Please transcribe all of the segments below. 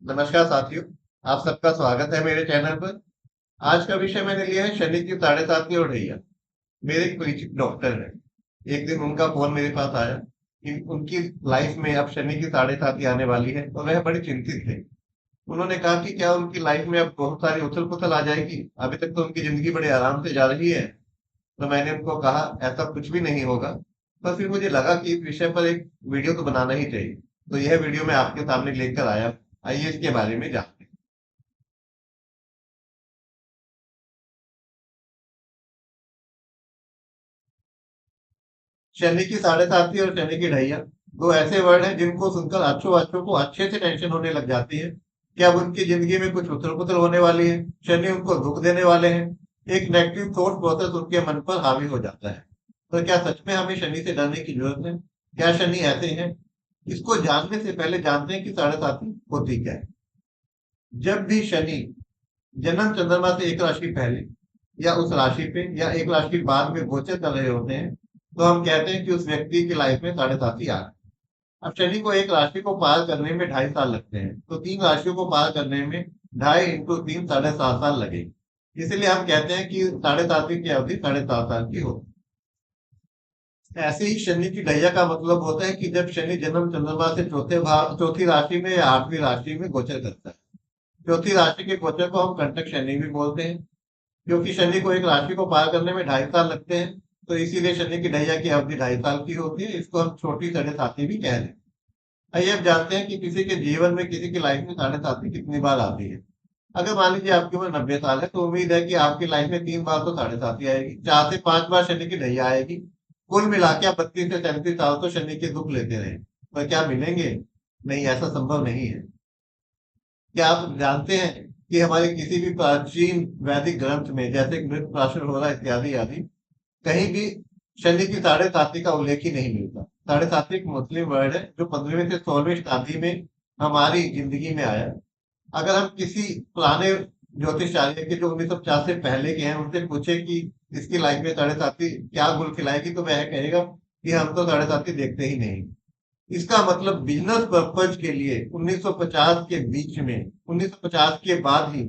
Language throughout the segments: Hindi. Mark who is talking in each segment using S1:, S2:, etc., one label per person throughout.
S1: नमस्कार साथियों, आप सबका स्वागत है मेरे चैनल पर। आज का विषय मैंने लिया है शनि की साढ़े साती और ढैया। मेरे एक परिचित डॉक्टर है। एक दिन उनका फोन मेरे पास आया कि उनकी लाइफ में अब शनि की साढ़े साती आने वाली है और वह बड़े चिंतित थे। उन्होंने कहा कि क्या उनकी लाइफ में अब बहुत सारी उथल पुथल आ जाएगी। अभी तक तो उनकी जिंदगी बड़े आराम से जा रही है। तो मैंने उनको कहा ऐसा कुछ भी नहीं होगा। पर फिर मुझे लगा कि इस विषय पर एक वीडियो तो बनाना ही चाहिए। तो यह वीडियो मैं आपके सामने लेकर आया। आइए इसके बारे में जानते हैं। शनि की साढ़े साती और शनि की ढैया दो ऐसे वर्ड हैं जिनको सुनकर अच्छों बच्चों को अच्छे से टेंशन होने लग जाती है कि अब उनकी जिंदगी में कुछ उथल पुथल होने वाली है। शनि उनको दुख देने वाले हैं। एक नेगेटिव थॉट प्रोसेस उनके मन पर हावी हो जाता है। तो क्या सच में हमें शनि से डरने की जरूरत है? क्या शनि ऐसे हैं? इसको जानने से पहले जानते हैं कि साढ़े साती होती क्या है। जब भी शनि जन्म चंद्रमा से एक राशि पहले या उस राशि पे या एक राशि बाद में गोचर कर रहे होते हैं तो हम कहते हैं कि उस व्यक्ति की लाइफ में साढ़े साती आ रहा है। अब शनि को एक राशि को पार करने में 2.5 साल लगते हैं तो तीन राशियों को पार करने में 2.5 × 3 7.5 साल लगेगी। इसलिए हम कहते हैं कि साढ़े साती की अवधि 7.5 साल की हो। ऐसे ही शनि की ढैया का मतलब होता है कि जब शनि जन्म चंद्रमा से चौथी राशि में या आठवीं राशि में गोचर करता है। चौथी राशि के गोचर को हम कंटक शनि भी बोलते हैं। क्योंकि शनि को एक राशि को पार करने में 2.5 साल लगते हैं तो इसीलिए शनि की ढैया की अवधि 2.5 साल की होती है। इसको हम छोटी साढ़े साथी भी कह रहे हैं। आइए अब जानते हैं कि किसी के जीवन में किसी की लाइफ में साढ़े साथी कितनी बार आती है। अगर मान लीजिए आपकी उम्र 90 साल है तो उम्मीद है कि आपकी लाइफ में 3 बार तो साढ़े साथी आएगी, 4 से 5 बार शनि की ढैया आएगी। कुल मिला के 32 से 37 साल तो शनि के दुख लेते रहे। पर क्या मिलेंगे? नहीं, ऐसा संभव नहीं है। क्या आप जानते हैं कि हमारे किसी भी प्राचीन वैदिक ग्रंथ में जैसे मृत प्राशर होरा इत्यादि आदि कहीं भी शनि की साढ़े साती का उल्लेख ही नहीं मिलता। साढ़े साती एक मुस्लिम वर्ड है जो 15वीं से 16वीं शताब्दी में हमारी जिंदगी में आया। अगर हम किसी पुराने ज्योतिषाचार्य के जो 1950 से पहले के हैं उनसे पूछे कि इसकी लाइफ में साढ़े साती क्या गुल खिलाएगी तो वह कहेगा कि हम तो साढ़े साती देखते ही नहीं। इसका मतलब बिजनेस पर्पज के लिए 1950 के बीच में 1950 के बाद ही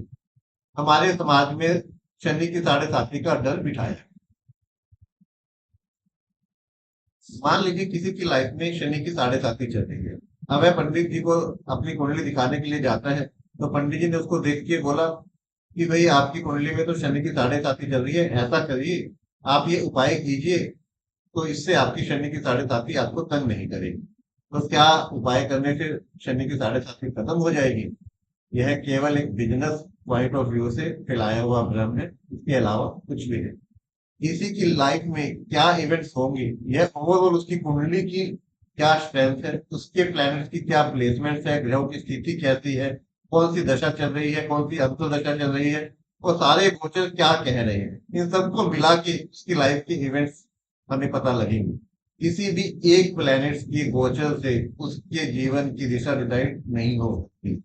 S1: हमारे समाज में शनि की साढ़े साती का डर बिठाया। मान लीजिए किसी की लाइफ में शनि की साढ़े साती चल रही है। अब वह पंडित जी को अपनी कुंडली दिखाने के लिए जाता है तो पंडित जी ने उसको देख के बोला कि भाई आपकी कुंडली में तो शनि की साढ़े साती चल रही है, ऐसा करिए आप ये उपाय कीजिए तो इससे आपकी शनि की साढ़े साती आपको तंग नहीं करेगी। तो क्या उपाय करने से शनि की साढ़े साती खत्म हो जाएगी? यह केवल एक बिजनेस पॉइंट ऑफ व्यू से फैलाया हुआ भ्रम है, इसके अलावा कुछ भी नहीं। किसी की लाइफ में क्या इवेंट्स होंगे, यह ओवरऑल उसकी कुंडली की क्या स्ट्रेंथ है, उसके प्लैनेट्स की क्या प्लेसमेंट्स है, ग्रहों की स्थिति कैसी है, कौन सी दशा चल रही है, कौन सी अंतर्दशा चल रही है, वो सारे गोचर क्या कह रहे हैं, इन सबको मिला के उसकी लाइफ के इवेंट्स हमें पता लगेंगे। किसी भी एक प्लैनेट्स की गोचर से उसके जीवन की दिशा डिसाइड नहीं हो सकती।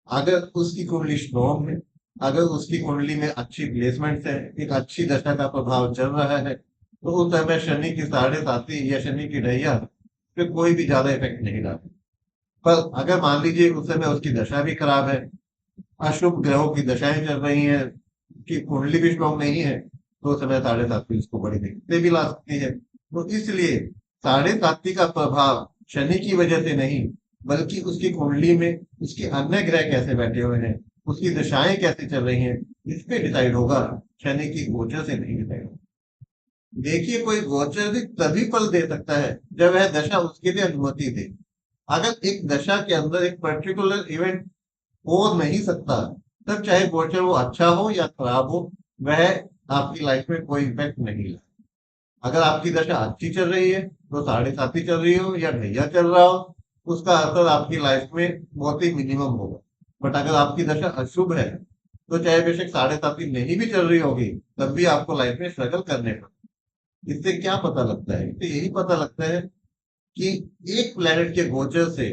S1: अगर उसकी कुंडली स्ट्रॉन्ग है, अगर उसकी कुंडली में अच्छी प्लेसमेंट है, एक अच्छी दशा का प्रभाव चल रहा है तो उस समय शनि की साढ़े साती या शनि की ढैया पे कोई भी ज्यादा इफेक्ट नहीं डालती। पर अगर मान लीजिए उस समय उसकी दशा भी खराब है, अशुभ ग्रहों की दशाएं चल रही हैं, कि कुंडली भी स्ट्रॉन्ग नहीं है तो उस समय साढ़े साती उसको बड़ी दिक्कतें भी ला सकती है। तो इसलिए साढ़े साती का प्रभाव शनि की वजह से नहीं बल्कि उसकी कुंडली में उसके अन्य ग्रह कैसे बैठे हुए हैं, उसकी दशाएं कैसे चल रही हैं, इस पे डिसाइड होगा। शनि की गोचर से नहीं डिसाइड होगा। देखिए कोई गोचर भी तभी फल दे सकता है जब वह दशा उसके लिए अनुमति दे। अगर एक दशा के अंदर एक पर्टिकुलर इवेंट हो नहीं सकता तब चाहे गोचर वो अच्छा हो या खराब हो वह आपकी लाइफ में कोई इम्पैक्ट नहीं लाए। अगर आपकी दशा अच्छी चल रही है तो साढ़े साती चल रही हो या ढैया चल रहा हो उसका असर आपकी लाइफ में बहुत ही मिनिमम होगा। बट अगर आपकी दशा अशुभ है तो चाहे बेशक साढ़े साती नहीं भी चल रही होगी तब भी आपको लाइफ में स्ट्रगल करने पड़े। इससे क्या पता लगता है? इससे यही पता लगता है कि एक प्लेनेट के गोचर से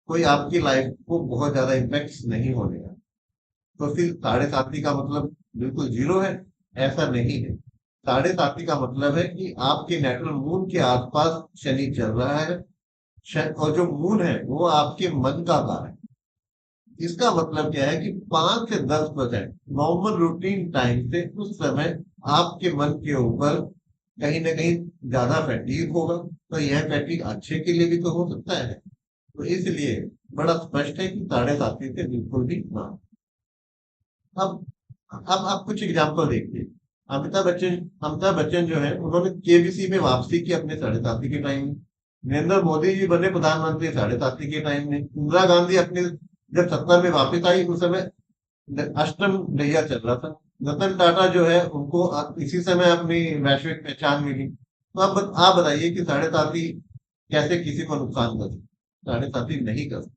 S1: कोई आपकी लाइफ को बहुत ज्यादा इम्पैक्ट नहीं होने का। तो फिर साढ़े साती का मतलब बिल्कुल जीरो है? ऐसा नहीं है। साढ़े साती का मतलब है कि आपके नेटल मून के आसपास शनि चल रहा है। और जो मून है वो आपके मन का कार है। इसका मतलब क्या है कि 5 से 10% नॉर्मल रूटीन टाइम से उस समय आपके मन के ऊपर कहीं ना कहीं ज्यादा फैटीग होगा। तो यह फैटीग अच्छे के लिए भी तो हो सकता है। तो इसलिए बड़ा स्पष्ट है कि 7:30 से बिल्कुल भी ना। अब अब आप कुछ एग्जाम्पल देखिए। अमिताभ बच्चन जो है उन्होंने केबीसी में वापसी की अपने 7:30 के टाइम में। नरेंद्र मोदी जी बने प्रधानमंत्री 7:30 के टाइम में। इंदिरा गांधी अपने जब सत्ता में वापस आई उस समय अष्टम नैया चल रहा था। रतन टाटा जो है उनको इसी समय अपनी वैश्विक पहचान मिली। तो आप बताइए कि 7:30 कैसे किसी को नुकसान कर सकती? 7:30 नहीं कर सकती।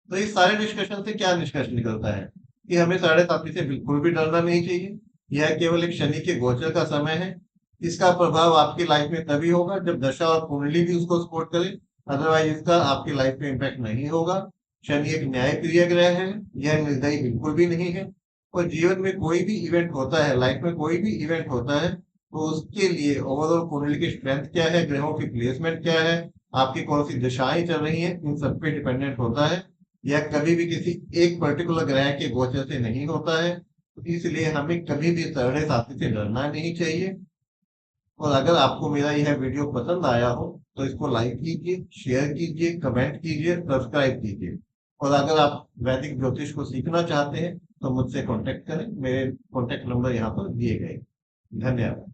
S1: तो इस सारे डिस्कशन से क्या निष्कर्ष निकलता है कि हमें 7:30 से बिल्कुल भी डरना नहीं चाहिए। यह केवल एक शनि के गोचर का समय है। इसका प्रभाव आपकी लाइफ में तभी होगा जब दशा और कुंडली भी उसको सपोर्ट करे। अदरवाइज इसका आपकी लाइफ में इम्पैक्ट नहीं होगा। शनि एक न्यायप्रिय ग्रह है। यह निर्दयी बिल्कुल भी नहीं है। और जीवन में कोई भी इवेंट होता है, लाइफ में कोई भी इवेंट होता है, तो उसके लिए ओवरऑल कुंडली की स्ट्रेंथ क्या है, ग्रहों की प्लेसमेंट क्या है, आपकी कौन सी दिशाएं चल रही हैं, इन सब पे डिपेंडेंट होता है। यह कभी भी किसी एक पर्टिकुलर ग्रह के गोचर से नहीं होता है। तो इसलिए हमें कभी भी 7:30 से डरना नहीं चाहिए। और अगर आपको मेरा यह वीडियो पसंद आया हो तो इसको लाइक कीजिए, शेयर कीजिए, कमेंट कीजिए, सब्सक्राइब कीजिए। और अगर आप वैदिक ज्योतिष को सीखना चाहते हैं तो मुझसे कांटेक्ट करें। मेरे कांटेक्ट नंबर यहाँ पर दिए गए। धन्यवाद।